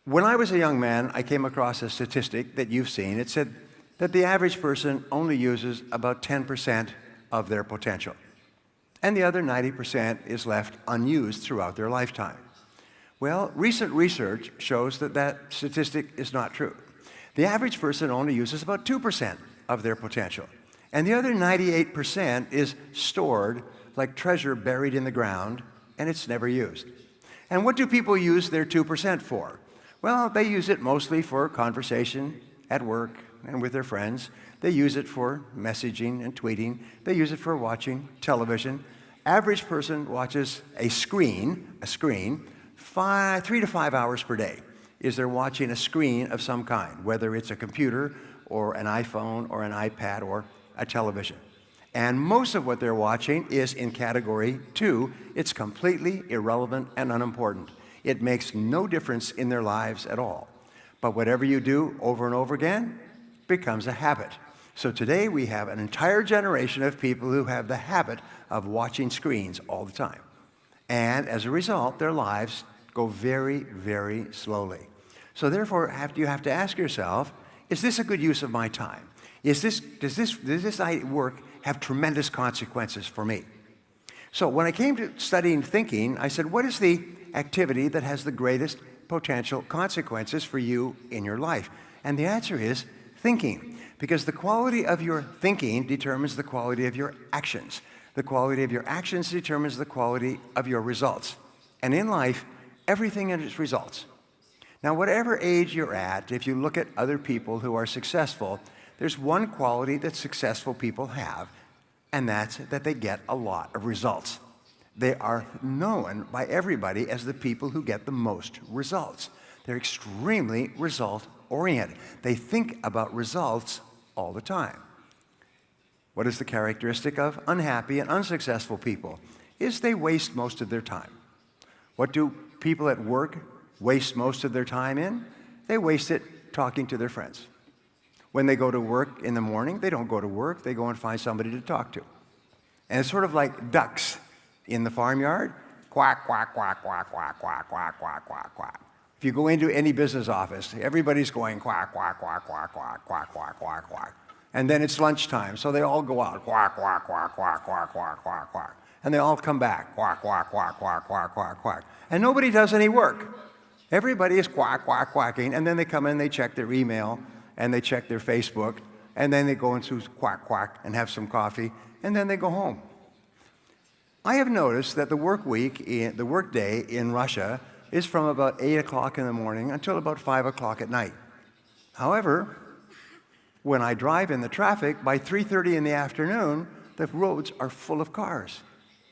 When I was a young man, I came across a statistic that you've seen. It said that the average person only uses about 10% of their potential, and the other 90% is left unused throughout their lifetime. Well, recent research shows that that statistic is not true. The average person only uses about 2% of their potential, and the other 98% is stored like treasure buried in the ground, and it's never used. And what do people use their 2% for? Well, they use it mostly for conversation at work and with their friends. They use it for messaging and tweeting. They use it for watching television. Average person watches a screen, 3 to 5 hours per day. Is they're watching a screen of some kind, whether it's a computer or an iPhone or an iPad or a television. And most of what they're watching is in category 2. It's completely irrelevant and unimportant. It makes no difference in their lives at all. But whatever you do over and over again becomes a habit. So today we have an entire generation of people who have the habit of watching screens all the time. And as a result, their lives go very, very slowly. So therefore, you have to ask yourself, is this a good use of my time? Does this work have tremendous consequences for me? So when I came to studying thinking, I said, what is the activity that has the greatest potential consequences for you in your life? And the answer is thinking, because the quality of your thinking determines the quality of your actions. The quality of your actions determines the quality of your results. And in life, everything is results. Now, whatever age you're at, if you look at other people who are successful, there's one quality that successful people have, and that's that they get a lot of results. They are known by everybody as the people who get the most results. They're extremely result-oriented. They think about results all the time. What is the characteristic of unhappy and unsuccessful people? Is they waste most of their time. What do people at work waste most of their time in? They waste it talking to their friends. When they go to work in the morning, they don't go to work, they go and find somebody to talk to. And it's sort of like ducks in the farmyard. Quack, quack, quack, quack, quack, quack, quack, quack, quack, quack. If you go into any business office, everybody's going quack, quack, quack, quack, quack, quack, quack, quack, quack. And then it's lunchtime, so they all go out, quack, quack, quack, quack, quack, quack, quack, quack. And they all come back, quack, quack, quack, quack, quack, quack, quack. And nobody does any work. Everybody is quack, quack, quacking, and then they come in, they check their email, and they check their Facebook, and then they go into quack, quack, and have some coffee, and then they go home. I have noticed that the work day in Russia is from about 8 o'clock in the morning until about 5 o'clock at night. However, when I drive in the traffic, by 3:30 in the afternoon, the roads are full of cars.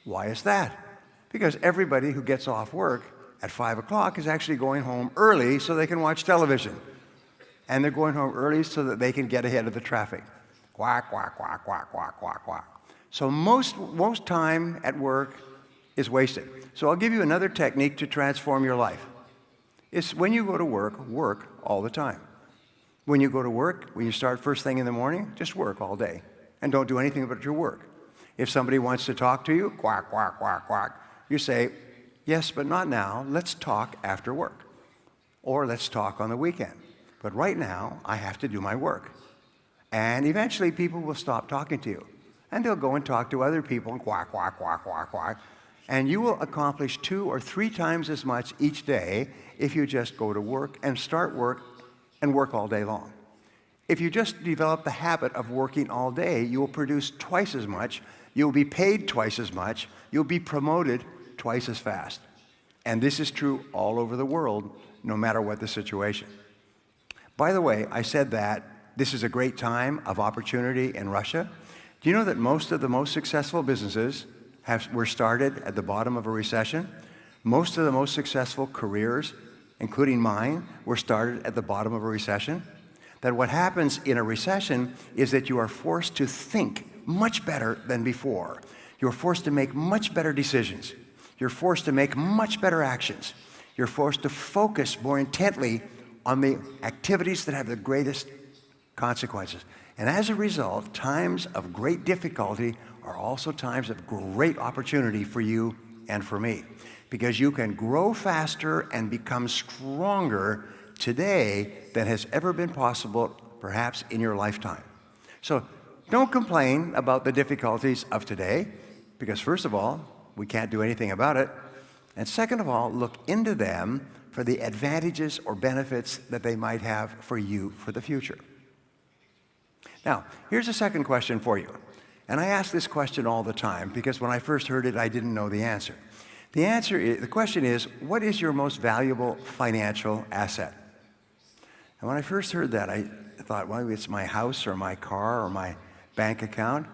Why is that? Because everybody who gets off work at 5 o'clock is actually going home early so they can watch television. And they're going home early so that they can get ahead of the traffic. Quack, quack, quack, quack, quack, quack, quack. So most time at work is wasted. So I'll give you another technique to transform your life. It's when you go to work all the time. When you go to work, when you start first thing in the morning, just work all day. And don't do anything but your work. If somebody wants to talk to you, quack, quack, quack, quack, you say, yes, but not now. Let's talk after work. Or let's talk on the weekend. But right now, I have to do my work. And eventually, people will stop talking to you. And they'll go and talk to other people and quack, quack, quack, quack, quack. And you will accomplish 2 or 3 times as much each day if you just go to work and start work and work all day long. If you just develop the habit of working all day, you will produce twice as much, you'll be paid twice as much, you'll be promoted twice as fast. And this is true all over the world, no matter what the situation. By the way, I said that this is a great time of opportunity in Russia. Do you know that most of the most successful businesses were started at the bottom of a recession? Most of the most successful careers, including mine, were started at the bottom of a recession. That what happens in a recession is that you are forced to think much better than before. You're forced to make much better decisions. You're forced to make much better actions. You're forced to focus more intently on the activities that have the greatest consequences. And as a result, times of great difficulty are also times of great opportunity for you and for me, because you can grow faster and become stronger today than has ever been possible, perhaps in your lifetime. So don't complain about the difficulties of today, because first of all, we can't do anything about it. And second of all, look into them for the advantages or benefits that they might have for you for the future. Now, here's a second question for you. And I ask this question all the time because when I first heard it, I didn't know the answer. The question is, what is your most valuable financial asset? And when I first heard that, I thought, well, it's my house or my car or my bank account.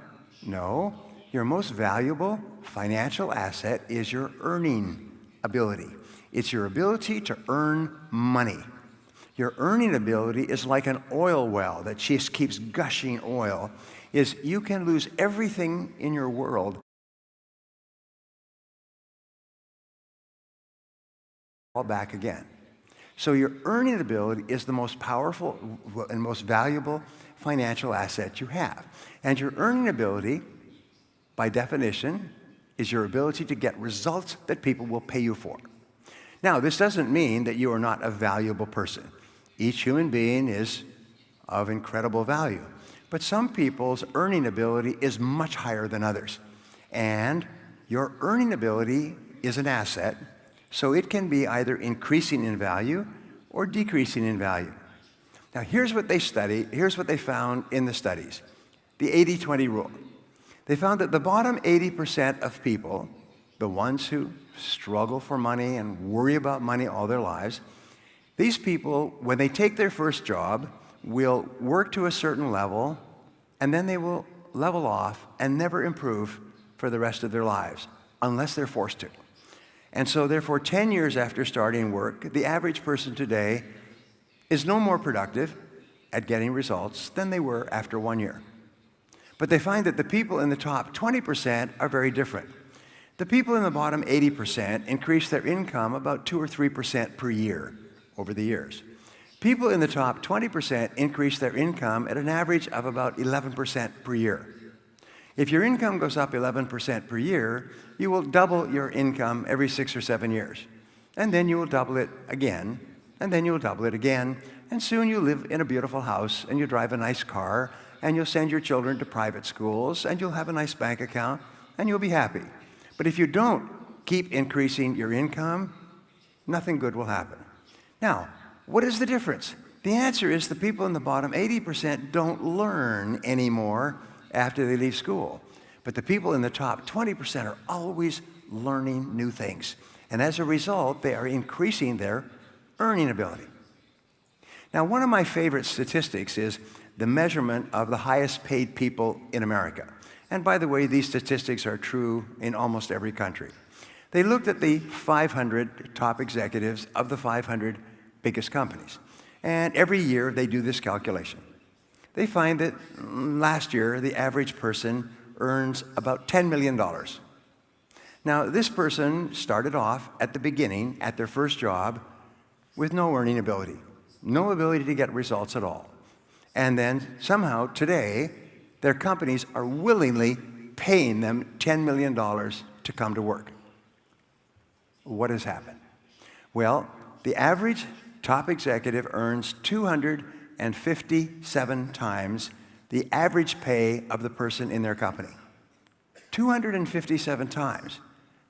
No, your most valuable financial asset is your earning ability. It's your ability to earn money. Your earning ability is like an oil well that just keeps gushing oil. You can lose everything in your world all back again. So your earning ability is the most powerful and most valuable financial asset you have. And your earning ability, by definition, is your ability to get results that people will pay you for. Now, this doesn't mean that you are not a valuable person. Each human being is of incredible value. But some people's earning ability is much higher than others. And your earning ability is an asset, so it can be either increasing in value or decreasing in value. Now, here's what they found in the studies. The 80-20 rule. They found that the bottom 80% of people, the ones who struggle for money and worry about money all their lives, these people, when they take their first job, will work to a certain level, and then they will level off and never improve for the rest of their lives, unless they're forced to. And so therefore, 10 years after starting work, the average person today is no more productive at getting results than they were after 1 year. But they find that the people in the top 20% are very different. The people in the bottom 80% increase their income about 2 or 3% per year over the years. People in the top 20% increase their income at an average of about 11% per year. If your income goes up 11% per year, you will double your income every 6 or 7 years. And then you will double it again, and then you will double it again, and soon you live in a beautiful house, and you drive a nice car, and you'll send your children to private schools, and you'll have a nice bank account, and you'll be happy. But if you don't keep increasing your income, nothing good will happen. Now, what is the difference? The answer is the people in the bottom 80% don't learn anymore after they leave school. But the people in the top 20% are always learning new things. And as a result, they are increasing their earning ability. Now, one of my favorite statistics is the measurement of the highest paid people in America. And by the way, these statistics are true in almost every country. They looked at the 500 top executives of the 500 biggest companies. And every year they do this calculation. They find that last year the average person earns about $10 million. Now, this person started off at the beginning, at their first job, with no earning ability, no ability to get results at all. And then somehow today, their companies are willingly paying them $10 million to come to work. What has happened? Well, the average top executive earns 257 times the average pay of the person in their company. 257 times.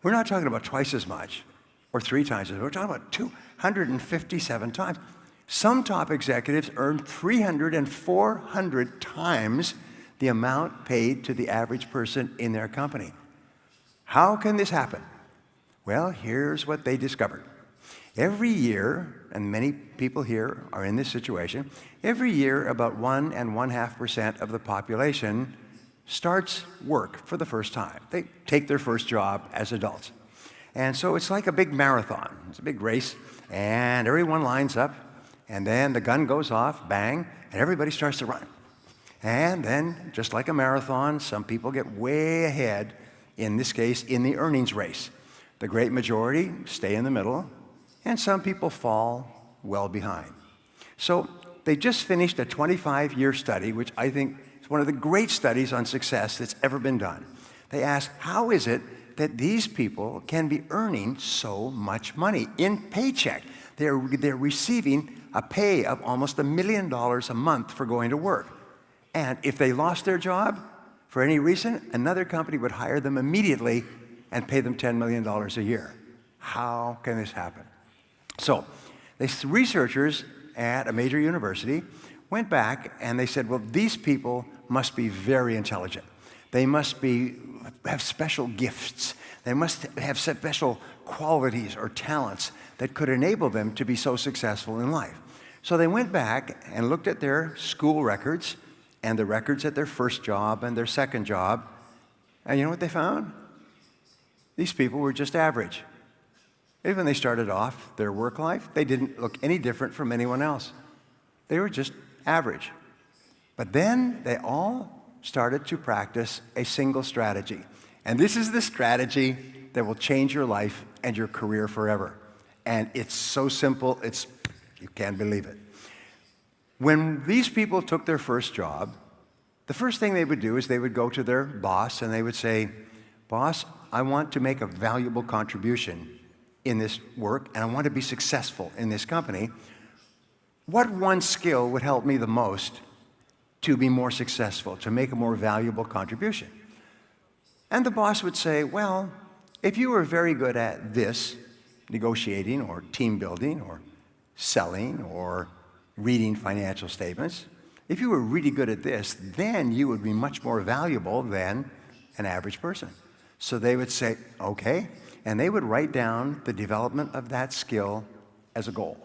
We're not talking about twice as much or 3 times as much. We're talking about 257 times. Some top executives earn 300 and 400 times the amount paid to the average person in their company. How can this happen? Well, here's what they discovered. Every year, and many people here are in this situation, every year about 1 1/2% of the population starts work for the first time. They take their first job as adults. And so it's like a big marathon. It's a big race, and everyone lines up, and then the gun goes off, bang, and everybody starts to run. And then, just like a marathon, some people get way ahead, in this case, in the earnings race. The great majority stay in the middle, and some people fall well behind. So they just finished a 25-year study, which I think is one of the great studies on success that's ever been done. They asked, how is it that these people can be earning so much money in paycheck? They're receiving a pay of almost $1 million a month for going to work. And if they lost their job for any reason, another company would hire them immediately and pay them $10 million a year. How can this happen? So, these researchers at a major university went back and they said, well, these people must be very intelligent. They must have special gifts. They must have special qualities or talents that could enable them to be so successful in life. So they went back and looked at their school records and the records at their first job and their second job. And you know what they found? These people were just average. Even when they started off their work life, they didn't look any different from anyone else. They were just average. But then they all started to practice a single strategy. And this is the strategy that will change your life and your career forever. And it's so simple, you can't believe it. When these people took their first job, the first thing they would do is they would go to their boss and they would say, boss, I want to make a valuable contribution in this work and I want to be successful in this company. What one skill would help me the most to be more successful, to make a more valuable contribution? And the boss would say, well, if you were very good at this, negotiating or team building or selling or reading financial statements, if you were really good at this, then you would be much more valuable than an average person. So they would say, okay, and they would write down the development of that skill as a goal.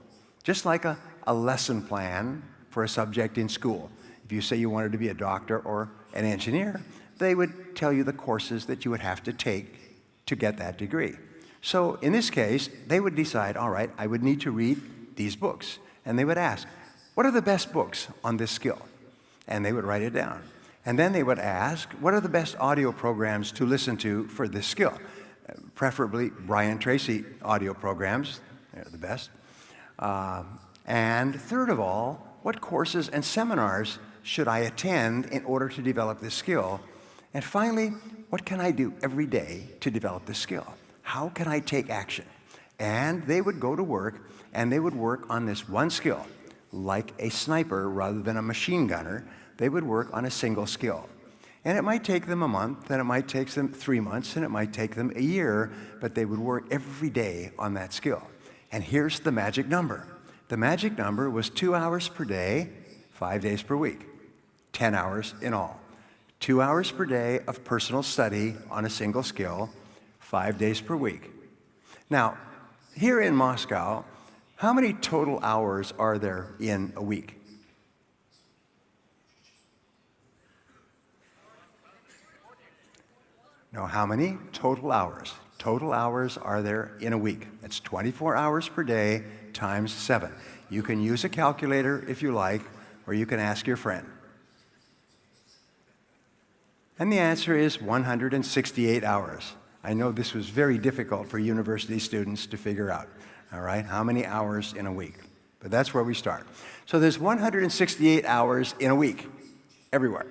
Just like a lesson plan for a subject in school. If you say you wanted to be a doctor or an engineer, they would tell you the courses that you would have to take to get that degree. So in this case, they would decide, all right, I would need to read these books. And they would ask, what are the best books on this skill? And they would write it down. And then they would ask, what are the best audio programs to listen to for this skill? Preferably Brian Tracy audio programs, they're the best. And third of all, what courses and seminars should I attend in order to develop this skill? And finally, what can I do every day to develop this skill? How can I take action? And they would go to work, and they would work on this one skill. Like a sniper rather than a machine gunner, they would work on a single skill. And it might take them a month, and it might take them 3 months, and it might take them a year, but they would work every day on that skill. And here's the magic number. The magic number was 2 hours per day, 5 days per week, 10 hours in all. 2 hours per day of personal study on a single skill, 5 days per week. Now, here in Moscow, how many total hours are there in a week? No, how many total hours? Total hours are there in a week. That's 24 hours per day times 7. You can use a calculator if you like, or you can ask your friend. And the answer is 168 hours. I know this was very difficult for university students to figure out, all right, how many hours in a week. But that's where we start. So there's 168 hours in a week, everywhere.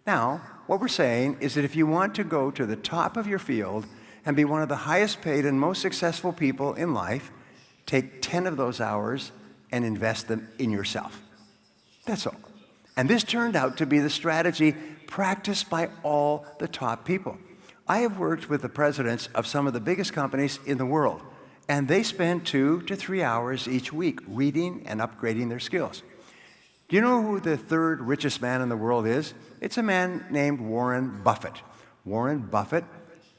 Now, what we're saying is that if you want to go to the top of your field and be one of the highest paid and most successful people in life, take 10 of those hours and invest them in yourself. That's all. And this turned out to be the strategy practiced by all the top people. I have worked with the presidents of some of the biggest companies in the world, and they spend 2 to 3 hours each week reading and upgrading their skills. Do you know who the third richest man in the world is? It's a man named Warren Buffett. Warren Buffett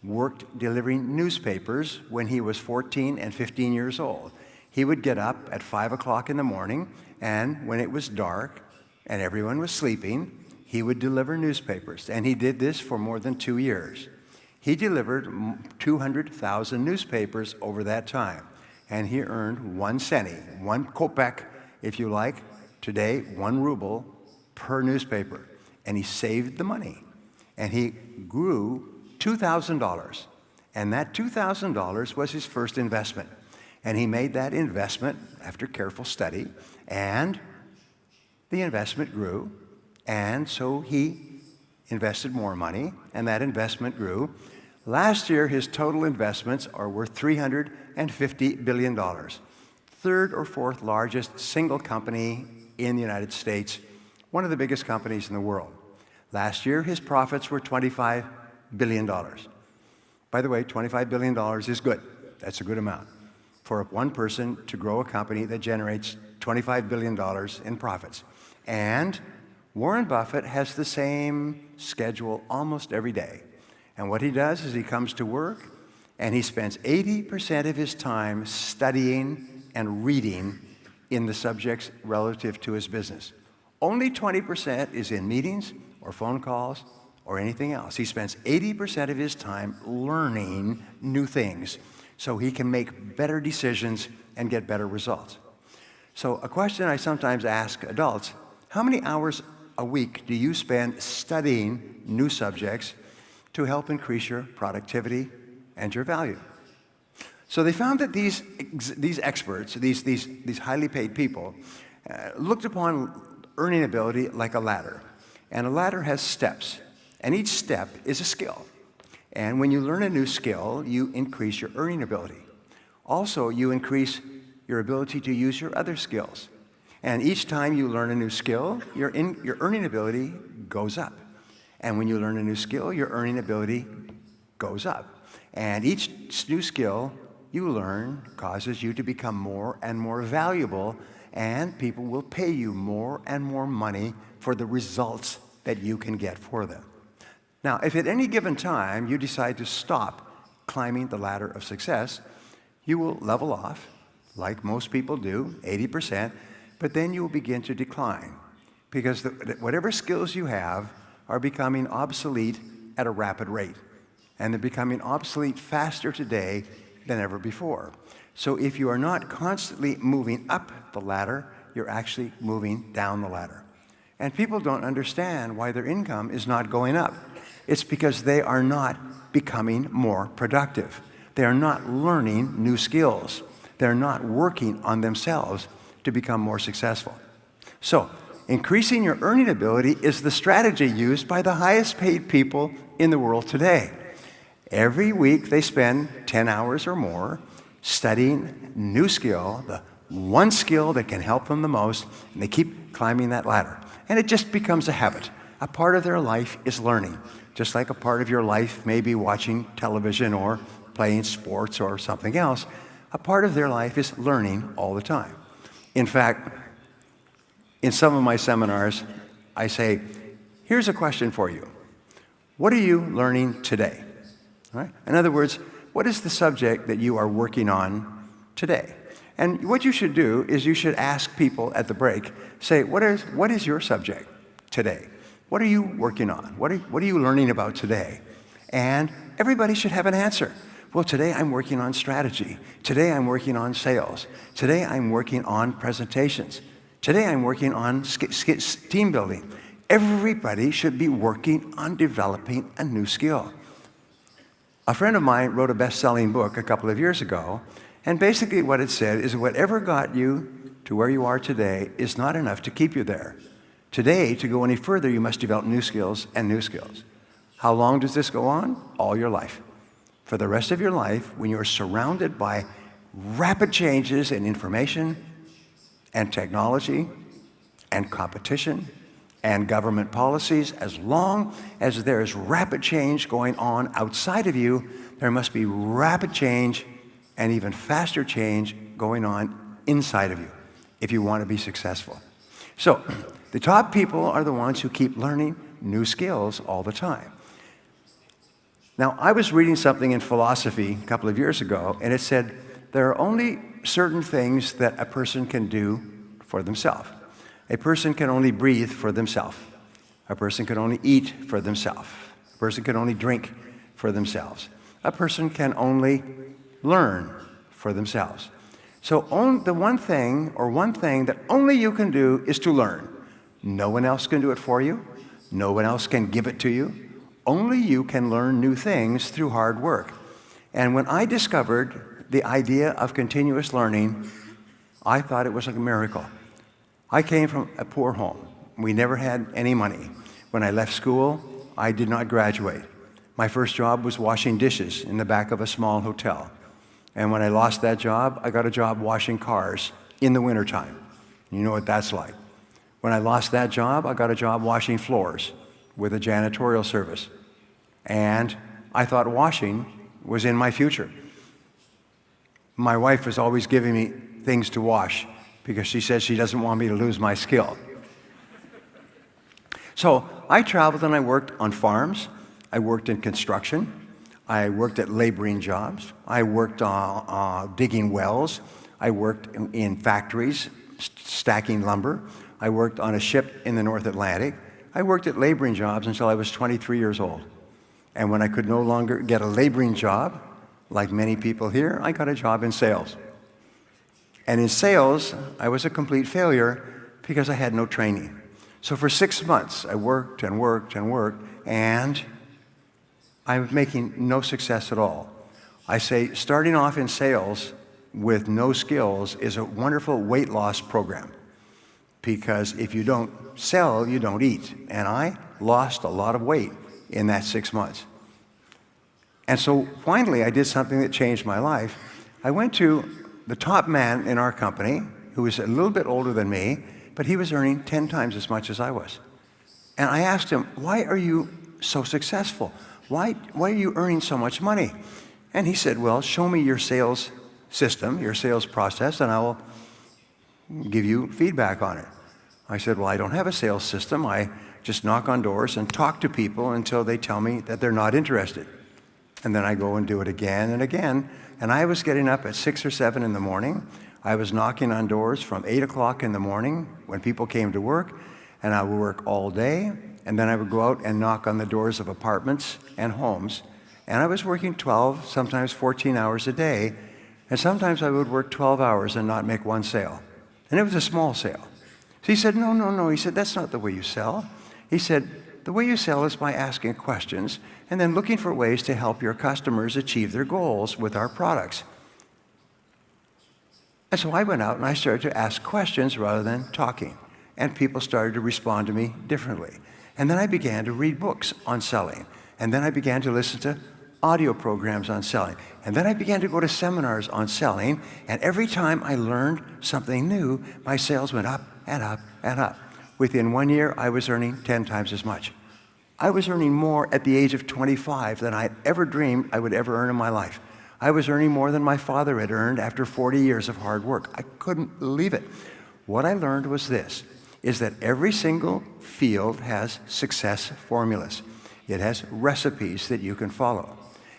worked delivering newspapers when he was 14 and 15 years old. He would get up at 5 o'clock in the morning, and when it was dark and everyone was sleeping, he would deliver newspapers. And he did this for more than 2 years. He delivered 200,000 newspapers over that time. And he earned 1 cent, 1 kopeck, if you like, today, 1 ruble per newspaper. And he saved the money. And he grew $2,000. And that $2,000 was his first investment. And he made that investment after careful study. And the investment grew. And so he invested more money, and that investment grew. Last year, his total investments are worth $350 billion. third or fourth largest single company in the United States, one of the biggest companies in the world. Last year, his profits were $25 billion. By the way, $25 billion is good. That's a good amount for one person to grow a company that generates $25 billion in profits. And Warren Buffett has the same schedule almost every day. And what he does is he comes to work and he spends 80% of his time studying and reading in the subjects relative to his business. Only 20% is in meetings or phone calls or anything else. He spends 80% of his time learning new things so he can make better decisions and get better results. So a question I sometimes ask adults, how many hours a week do you spend studying new subjects to help increase your productivity and your value? So they found that these experts, these highly paid people, looked upon earning ability like a ladder. And a ladder has steps, and each step is a skill. And when you learn a new skill, you increase your earning ability. Also, you increase your ability to use your other skills. And each time you learn a new skill, your earning ability goes up. And when you learn a new skill, your earning ability goes up. And each new skill you learn causes you to become more and more valuable, and people will pay you more and more money for the results that you can get for them. Now, if at any given time you decide to stop climbing the ladder of success, you will level off, like most people do, 80%, but then you will begin to decline because whatever skills you have are becoming obsolete at a rapid rate. And they're becoming obsolete faster today than ever before. So if you are not constantly moving up the ladder, you're actually moving down the ladder. And people don't understand why their income is not going up. It's because they are not becoming more productive. They are not learning new skills. They're not working on themselves to become more successful. So, increasing your earning ability is the strategy used by the highest paid people in the world today. Every week they spend 10 hours or more studying new skill, the one skill that can help them the most, and they keep climbing that ladder. And it just becomes a habit. A part of their life is learning, just like a part of your life may be watching television or playing sports or something else. A part of their life is learning all the time. In fact, in some of my seminars, I say, here's a question for you. What are you learning today? All right? In other words, what is the subject that you are working on today? And what you should do is you should ask people at the break, say, what is your subject today? What are you working on? What are you learning about today? And everybody should have an answer. Well, today I'm working on strategy. Today I'm working on sales. Today I'm working on presentations. Today I'm working on team building. Everybody should be working on developing a new skill. A friend of mine wrote a best-selling book a couple of years ago, and basically what it said is whatever got you to where you are today is not enough to keep you there. Today, to go any further, you must develop new skills and new skills. How long does this go on? All your life. For the rest of your life, when you're surrounded by rapid changes in information and technology and competition and government policies, as long as there is rapid change going on outside of you, there must be rapid change and even faster change going on inside of you if you want to be successful. So, the top people are the ones who keep learning new skills all the time. Now, I was reading something in philosophy a couple of years ago, and it said there are only certain things that a person can do for themselves. A person can only breathe for themselves. A person can only eat for themselves. A person can only drink for themselves. A person can only learn for themselves. So the one thing that only you can do is to learn. No one else can do it for you. No one else can give it to you. Only you can learn new things through hard work. And when I discovered the idea of continuous learning, I thought it was like a miracle. I came from a poor home. We never had any money. When I left school, I did not graduate. My first job was washing dishes in the back of a small hotel. And when I lost that job, I got a job washing cars in the wintertime. You know what that's like. When I lost that job, I got a job washing floors with a janitorial service. And I thought washing was in my future. My wife was always giving me things to wash because she says she doesn't want me to lose my skill. So I traveled and I worked on farms. I worked in construction. I worked at laboring jobs. I worked digging wells. I worked in factories, stacking lumber. I worked on a ship in the North Atlantic. I worked at laboring jobs until I was 23 years old. And when I could no longer get a laboring job, like many people here, I got a job in sales. And in sales, I was a complete failure because I had no training. So for 6 months, I worked and worked and worked, and I was making no success at all. I say starting off in sales with no skills is a wonderful weight loss program, because if you don't sell, you don't eat. And I lost a lot of weight in that 6 months. And so finally, I did something that changed my life. I went to the top man in our company, who was a little bit older than me, but he was earning 10 times as much as I was. And I asked him, why are you so successful? Why are you earning so much money? And he said, well, show me your sales system, your sales process, and I will give you feedback on it. I said, well, I don't have a sales system. I just knock on doors and talk to people until they tell me that they're not interested. And then I go and do it again and again. And I was getting up at 6 or 7 in the morning. I was knocking on doors from 8 o'clock in the morning when people came to work, and I would work all day. And then I would go out and knock on the doors of apartments and homes. And I was working 12, sometimes 14 hours a day. And sometimes I would work 12 hours and not make one sale. And it was a small sale. So he said, no. He said, that's not the way you sell. He said, the way you sell is by asking questions and then looking for ways to help your customers achieve their goals with our products. And so I went out and I started to ask questions rather than talking. And people started to respond to me differently. And then I began to read books on selling. And then I began to listen to audio programs on selling. And then I began to go to seminars on selling. And every time I learned something new, my sales went up and up and up. Within 1 year, I was earning 10 times as much. I was earning more at the age of 25 than I ever dreamed I would ever earn in my life. I was earning more than my father had earned after 40 years of hard work. I couldn't believe it. What I learned was this, is that every single field has success formulas. It has recipes that you can follow.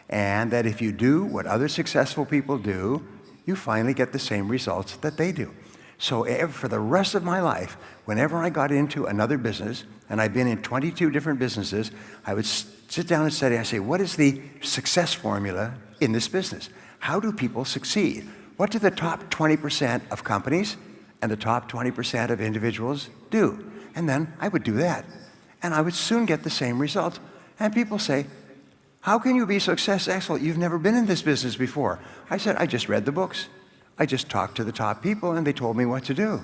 And that if you do what other successful people do, you finally get the same results that they do. So for the rest of my life, whenever I got into another business, and I've been in 22 different businesses, I would sit down and study. I say, what is the success formula in this business? How do people succeed? What do the top 20% of companies and the top 20% of individuals do? And then I would do that. And I would soon get the same results. And people say, how can you be successful? You've never been in this business before. I said, I just read the books. I just talked to the top people and they told me what to do.